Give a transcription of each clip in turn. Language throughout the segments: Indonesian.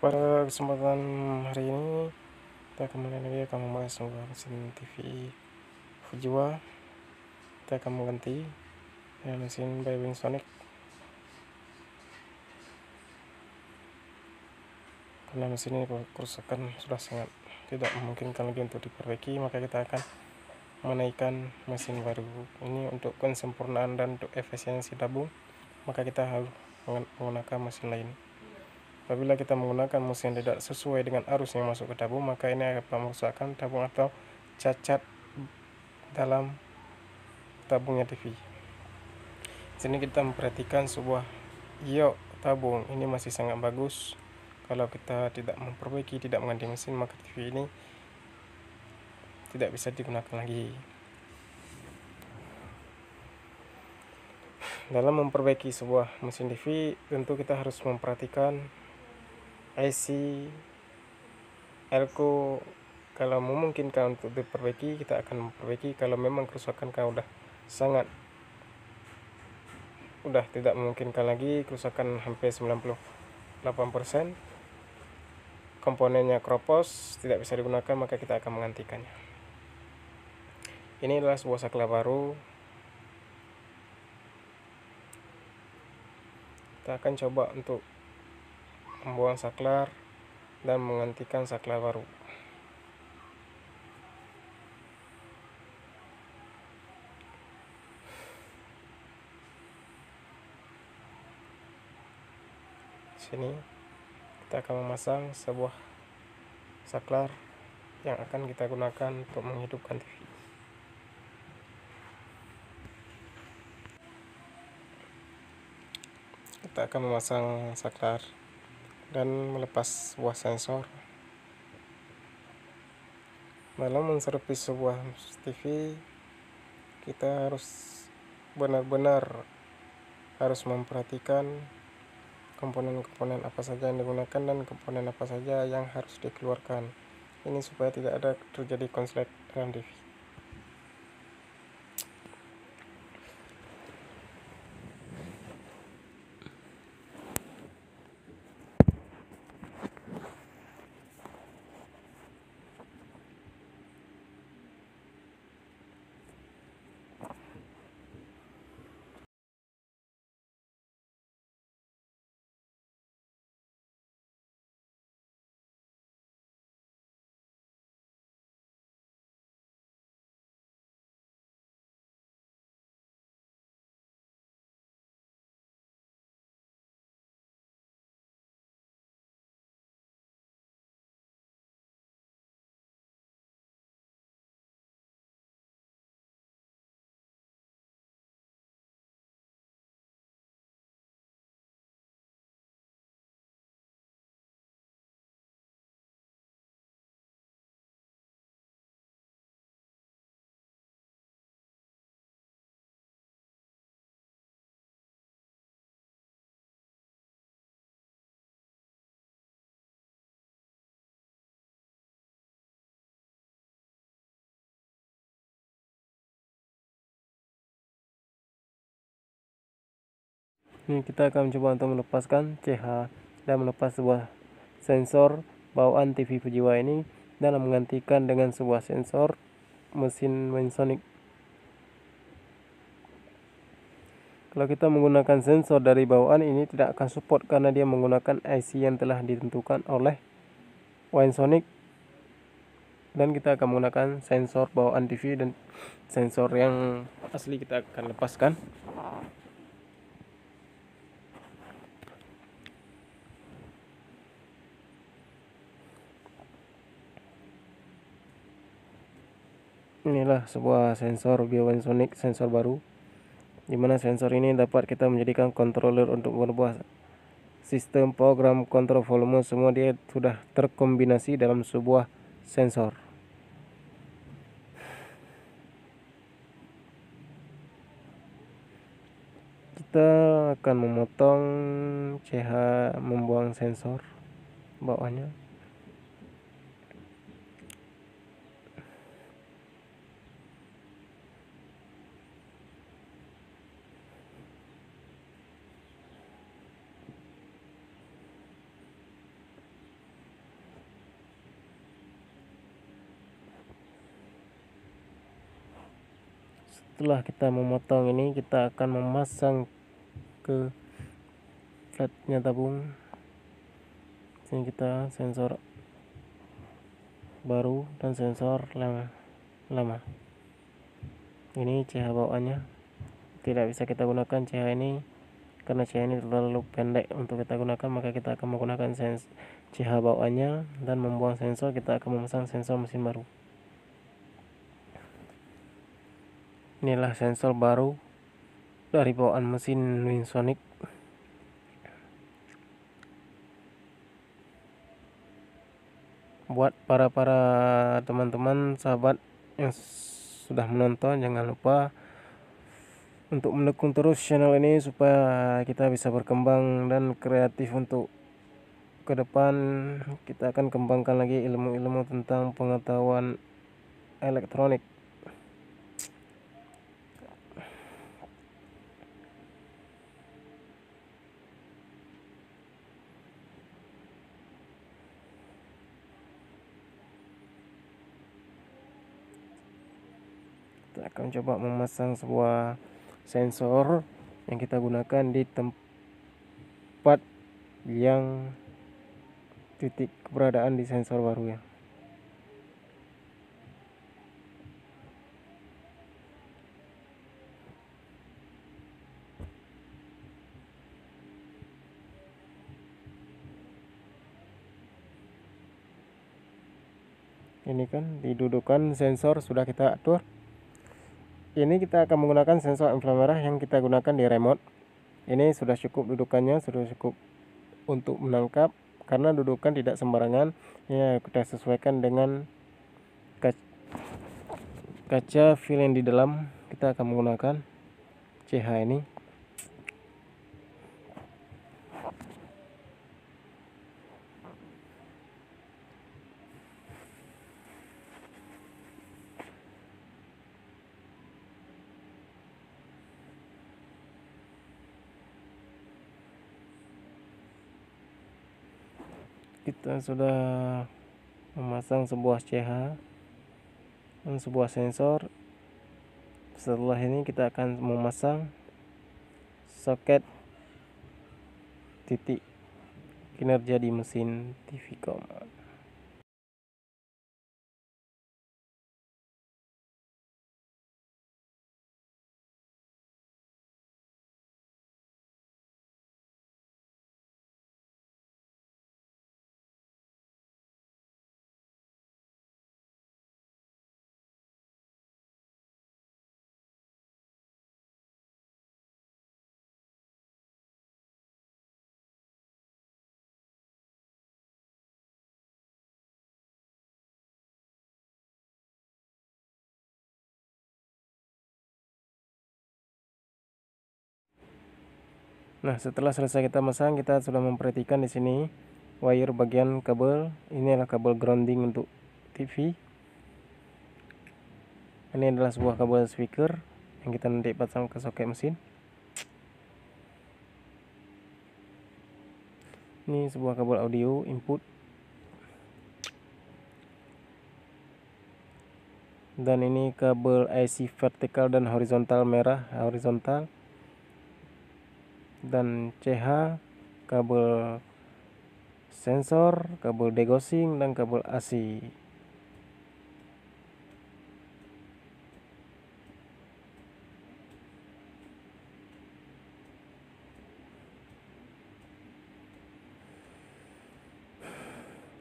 Pada kesempatan hari ini kita kembali lagi akan membahas sebuah mesin TV Fujiwa. Kita akan mengganti dengan mesin by Winsonic karena mesin ini kerusakan sudah sangat tidak memungkinkan lagi untuk diperbaiki, maka kita akan menaikkan mesin baru ini untuk kesempurnaan dan untuk efisiensi tabung. Maka kita harus menggunakan mesin lain. Apabila kita menggunakan mesin yang tidak sesuai dengan arus yang masuk ke tabung, maka ini akan merusakkan tabung atau cacat dalam tabungnya TV. Sini kita memperhatikan sebuah giok tabung ini masih sangat bagus. Kalau kita tidak memperbaiki, tidak mengganti mesin, maka TV ini tidak bisa digunakan lagi. Dalam memperbaiki sebuah mesin TV, tentu kita harus memperhatikan IC, elko. Kalau memungkinkan untuk diperbaiki, kita akan memperbaiki. Kalau memang kerusakan udah tidak memungkinkan lagi, kerusakan hampir 98%, komponennya kropos, tidak bisa digunakan, maka kita akan menggantikannya. Ini adalah sebuah saklar baru. Kita akan coba untuk membuang saklar dan menggantikan saklar baru. Sini kita akan memasang sebuah saklar yang akan kita gunakan untuk menghidupkan TV. Kita akan memasang saklar dan melepas sebuah sensor. Dalam menservis sebuah TV, kita harus benar-benar harus memperhatikan komponen-komponen apa saja yang digunakan dan komponen apa saja yang harus dikeluarkan. Ini supaya tidak ada terjadi konslet dalam TV. Ini kita akan mencoba untuk melepaskan CH dan melepas sebuah sensor bawaan TV Fujiwa ini dan menggantikan dengan sebuah sensor mesin Winsonic. Kalau kita menggunakan sensor dari bawaan ini tidak akan support karena dia menggunakan IC yang telah ditentukan oleh Winsonic, dan kita akan menggunakan sensor bawaan TV dan sensor yang asli kita akan lepaskan. Inilah sebuah sensor Winsonic, sensor baru, dimana sensor ini dapat kita menjadikan controller untuk merubah sistem program kontrol volume. Semua dia sudah terkombinasi dalam sebuah sensor. Kita akan memotong CH, membuang sensor bawahnya. setelah kita memotong ini, kita akan memasang ke flatnya tabung. Sini kita sensor baru dan sensor lama. Ini CH bawaannya, tidak bisa kita gunakan CH ini karena CH ini terlalu pendek untuk kita gunakan, maka kita akan menggunakan CH bawaannya dan membuang sensor. Kita akan memasang sensor mesin baru. Inilah sensor baru dari bawaan mesin Winsonic. Buat para teman-teman sahabat yang sudah menonton, jangan lupa untuk mendukung terus channel ini supaya kita bisa berkembang dan kreatif untuk ke depan. Kita akan kembangkan lagi ilmu-ilmu tentang pengetahuan elektronik. Kita akan coba memasang sebuah sensor yang kita gunakan di tempat yang titik keberadaan di sensor baru ya. Ini kan didudukan sensor sudah kita atur. Ini kita akan menggunakan sensor inframerah yang kita gunakan di remote. Ini sudah cukup dudukannya, sudah cukup untuk menangkap, karena dudukan tidak sembarangan. Ya, kita sesuaikan dengan kaca fil yang di dalam. Kita akan menggunakan CH ini. Kita sudah memasang sebuah CH dan sebuah sensor. Setelah ini kita akan memasang soket titik kinerja di mesin TVcom. Nah, setelah selesai kita masang, kita sudah memperhatikan di sini wire bagian kabel. Ini adalah kabel grounding untuk TV. Ini adalah sebuah kabel speaker yang kita nanti pasang ke soket mesin. Ini sebuah kabel audio input. Dan ini kabel IC vertikal dan horizontal merah, horizontal. Dan CH, kabel sensor, kabel degaussing, dan kabel AC.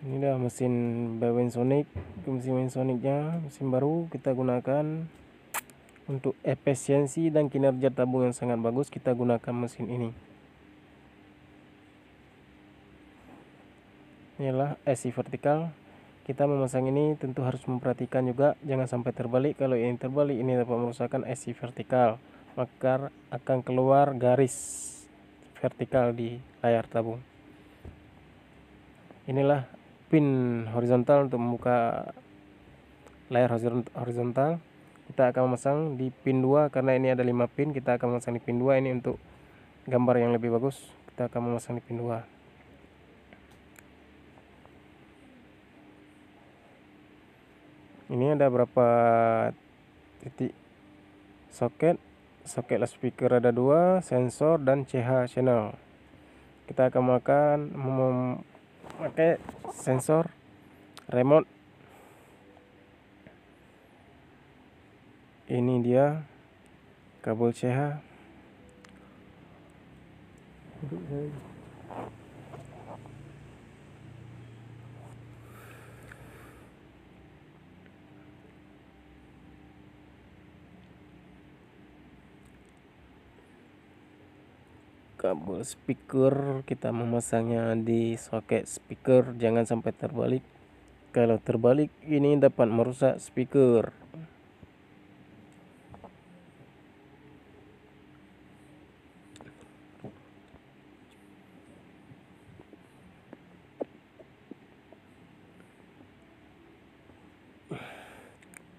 Ini dah mesin Winsonic, mesin Winsonicnya, mesin baru kita gunakan untuk efisiensi dan kinerja tabung yang sangat bagus. Kita gunakan mesin ini. Inilah IC vertikal. Kita memasang ini tentu harus memperhatikan juga jangan sampai terbalik. Kalau ini terbalik, ini dapat merusakkan IC vertikal, maka akan keluar garis vertikal di layar tabung. Inilah pin horizontal untuk membuka layar horizontal. Kita akan memasang di pin 2 karena ini ada 5 pin. Kita akan memasang di pin 2 ini untuk gambar yang lebih bagus. Kita akan memasang di pin 2. Ini ada berapa titik soket speaker ada 2, sensor dan CH channel. Kita akan memakai sensor, remote. Ini dia kabel CH. Kabel speaker kita memasangnya di soket speaker, jangan sampai terbalik. Kalau terbalik ini dapat merusak speaker.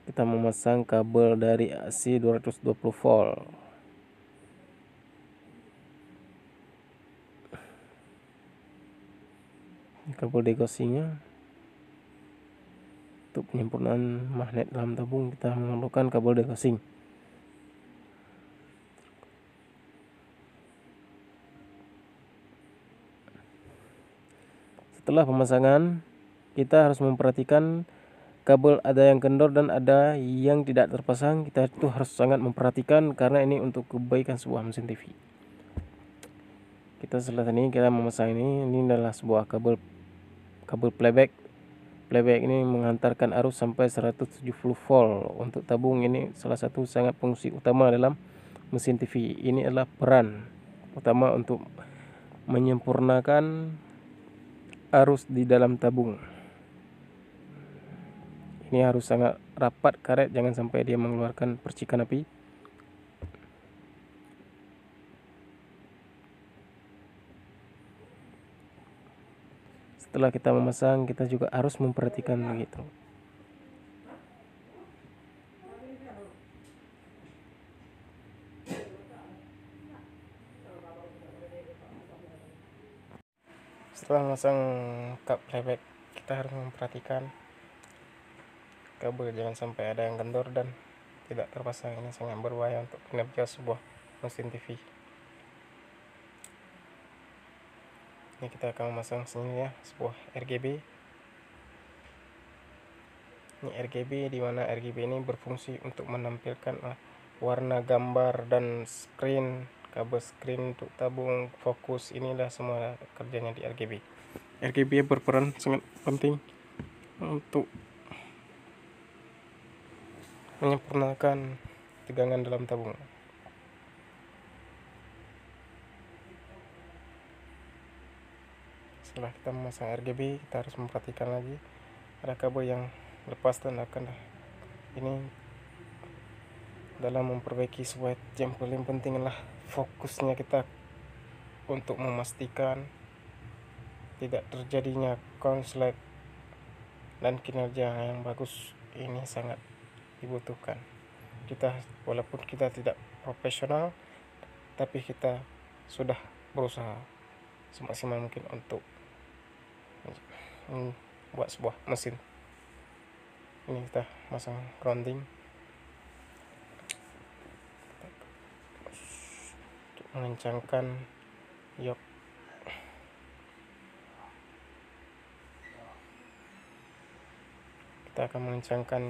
Kita memasang kabel dari AC 220 volt. Kabel degosinya. Untuk penyempurnaan magnet dalam tabung kita memerlukan kabel degosing. Setelah pemasangan, kita harus memperhatikan kabel ada yang kendor dan ada yang tidak terpasang. Kita itu harus sangat memperhatikan karena ini untuk kebaikan sebuah mesin TV. Kita setelah ini kita memasang ini adalah sebuah kabel playback. Playback ini menghantarkan arus sampai 170 volt. Untuk tabung ini salah satu sangat fungsi utama dalam mesin TV. Ini adalah peran utama untuk menyempurnakan arus di dalam tabung. Ini harus sangat rapat karet, jangan sampai dia mengeluarkan percikan api. Setelah kita memasang, kita juga harus memperhatikan begitu. Setelah memasang kap playback, kita harus memperhatikan kabel jangan sampai ada yang kendor dan tidak terpasang. Ini sangat berbahaya untuk kinerja sebuah mesin TV. Ini kita akan memasang sini ya, sebuah RGB. Ini RGB, di mana RGB ini berfungsi untuk menampilkan warna gambar dan screen, kabel screen untuk tabung, fokus, inilah semua kerjanya di RGB. RGB berperan sangat penting untuk menyempurnakan tegangan dalam tabung. Setelah kita memasang RGB, kita harus memperhatikan lagi ada kabel yang lepas dan akan ini dalam memperbaiki sebuah yang paling penting adalah fokusnya kita untuk memastikan tidak terjadinya konslet dan kinerja yang bagus. Ini sangat dibutuhkan. Kita walaupun kita tidak profesional, tapi kita sudah berusaha semaksimal mungkin untuk buat sebuah mesin. Ini kita masang grounding untuk mengencangkan yok. Kita akan mengencangkan